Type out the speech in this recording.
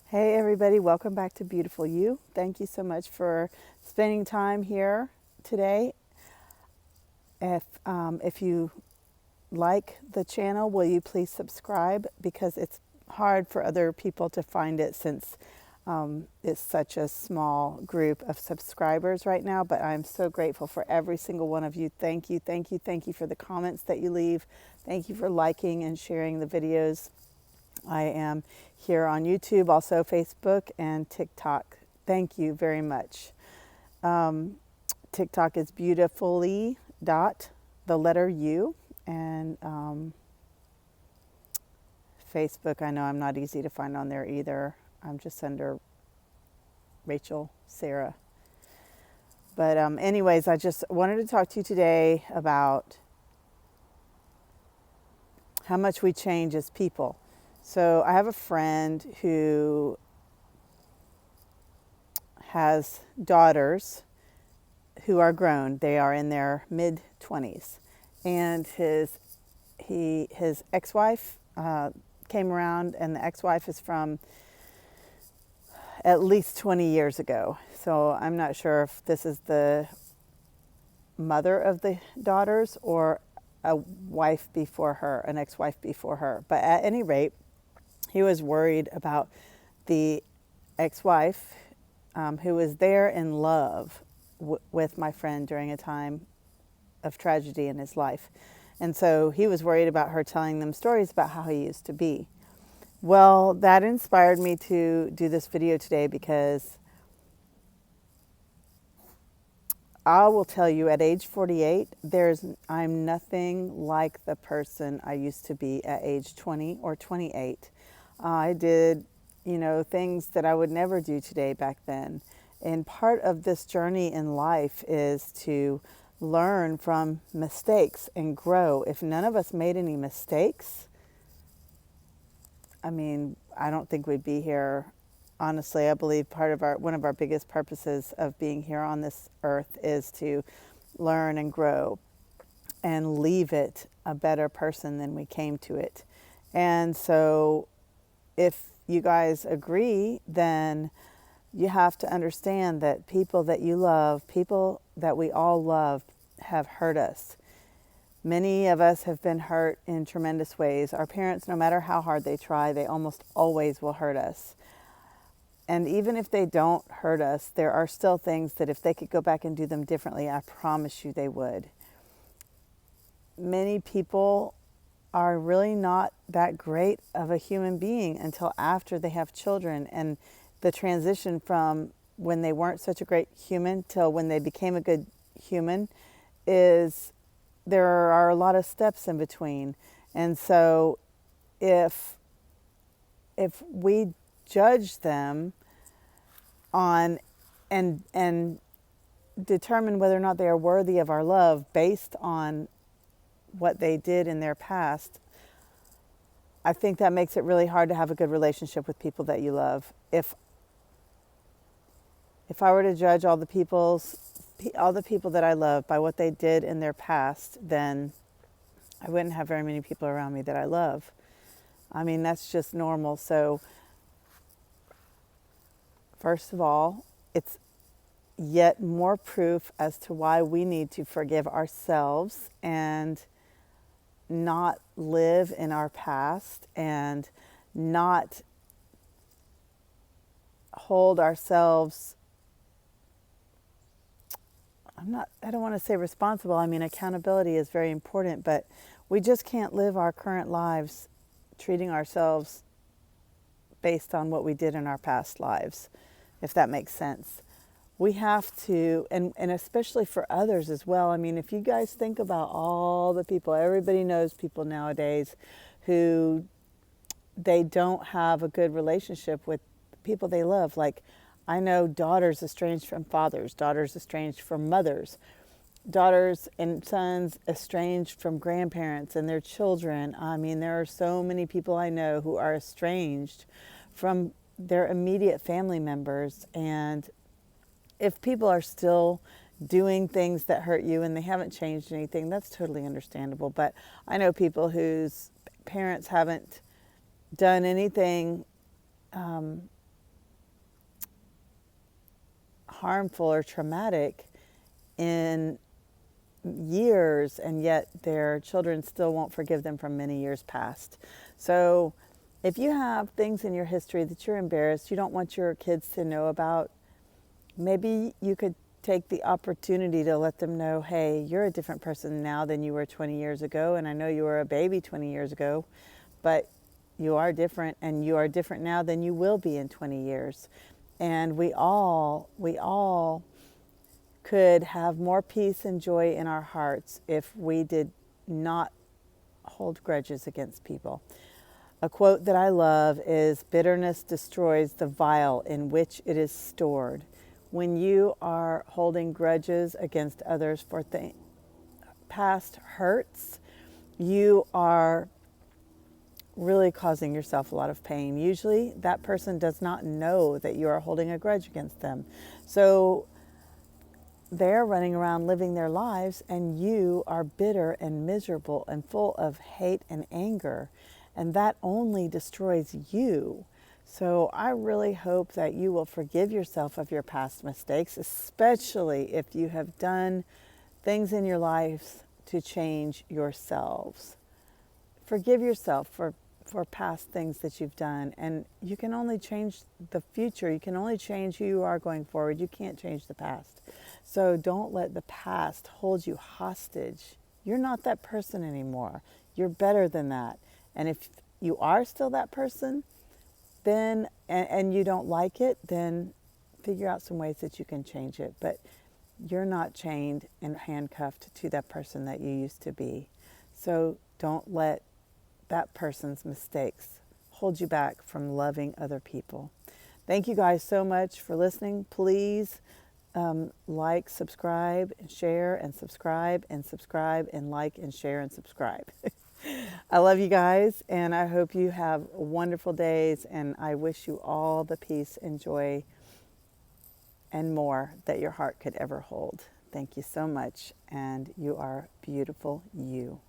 Hey everybody, welcome back to Beautiful You. Thank you so much for spending time here today. If you like the channel, will you please subscribe, because it's hard for other people to find it since it's such a small group of subscribers right now. But I'm so grateful for every single one of you. Thank you, thank you, thank you for the comments that you leave. Thank you for liking and sharing the videos. I am here on YouTube, also Facebook and TikTok. Thank you very much. TikTok is beautifully dot the letter U, and Facebook, I know I'm not easy to find on there either. I'm just under Rachel Sarah. But anyways, I just wanted to talk to you today about how much we change as people. So I have a friend who has daughters who are grown. They are in their mid 20s, and his ex-wife came around, and the ex-wife is from at least 20 years ago. So I'm not sure if this is the mother of the daughters or a wife before her, an ex-wife before her. But at any rate, he was worried about the ex-wife, who was there in love with my friend during a time of tragedy in his life. And so he was worried about her telling them stories about how he used to be. Well, that inspired me to do this video today, because I will tell you, at age 48, I'm nothing like the person I used to be at age 20 or 28. I did, things that I would never do today back then. And part of this journey in life is to learn from mistakes and grow. If none of us made any mistakes, I don't think we'd be here. Honestly, I believe one of our biggest purposes of being here on this earth is to learn and grow and leave it a better person than we came to it. And so if you guys agree, then you have to understand that people that you love, people that we all love, have hurt us. Many of us have been hurt in tremendous ways. Our parents, no matter how hard they try, they almost always will hurt us. And even if they don't hurt us, there are still things that if they could go back and do them differently, I promise you they would. Many people are really not that great of a human being until after they have children. And the transition from when they weren't such a great human till when they became a good human there are a lot of steps in between. And so if we judge them on and determine whether or not they are worthy of our love based on what they did in their past, I think that makes it really hard to have a good relationship with people that you love. If I were to judge all the people that I love by what they did in their past, then I wouldn't have very many people around me that I love. That's just normal. So first of all, it's yet more proof as to why we need to forgive ourselves and not live in our past and not hold ourselves, I don't want to say responsible. Accountability is very important, but we just can't live our current lives treating ourselves based on what we did in our past lives, if that makes sense. We have to, and especially for others as well. If you guys think about all the people, everybody knows people nowadays who they don't have a good relationship with people they love. Like, I know daughters estranged from fathers, daughters estranged from mothers, daughters and sons estranged from grandparents and their children. There are so many people I know who are estranged from their immediate family members. And if people are still doing things that hurt you and they haven't changed anything, that's totally understandable. But I know people whose parents haven't done anything harmful or traumatic in years, and yet their children still won't forgive them from many years past. So if you have things in your history that you're embarrassed, you don't want your kids to know about, maybe you could take the opportunity to let them know, hey, you're a different person now than you were 20 years ago, and I know you were a baby 20 years ago, but you are different, and you are different now than you will be in 20 years. And we all could have more peace and joy in our hearts if we did not hold grudges against people. A quote that I love is, bitterness destroys the vial in which it is stored. When you are holding grudges against others for past hurts, you are really causing yourself a lot of pain. Usually that person does not know that you are holding a grudge against them. So they're running around living their lives, and you are bitter and miserable and full of hate and anger, and that only destroys you. So I really hope that you will forgive yourself of your past mistakes, especially if you have done things in your lives to change yourselves. Forgive yourself for past things that you've done, and you can only change the future. You can only change who you are going forward. You can't change the past. So don't let the past hold you hostage. You're not that person anymore. You're better than that. And if you are still that person, then and you don't like it, then figure out some ways that you can change it. But you're not chained and handcuffed to that person that you used to be. So don't let that person's mistakes hold you back from loving other people. Thank you guys so much for listening. Please like, subscribe, and share, and subscribe, and subscribe, and like, and share, and subscribe. I love you guys, and I hope you have wonderful days, and I wish you all the peace and joy and more that your heart could ever hold. Thank you so much, and you are beautiful, you.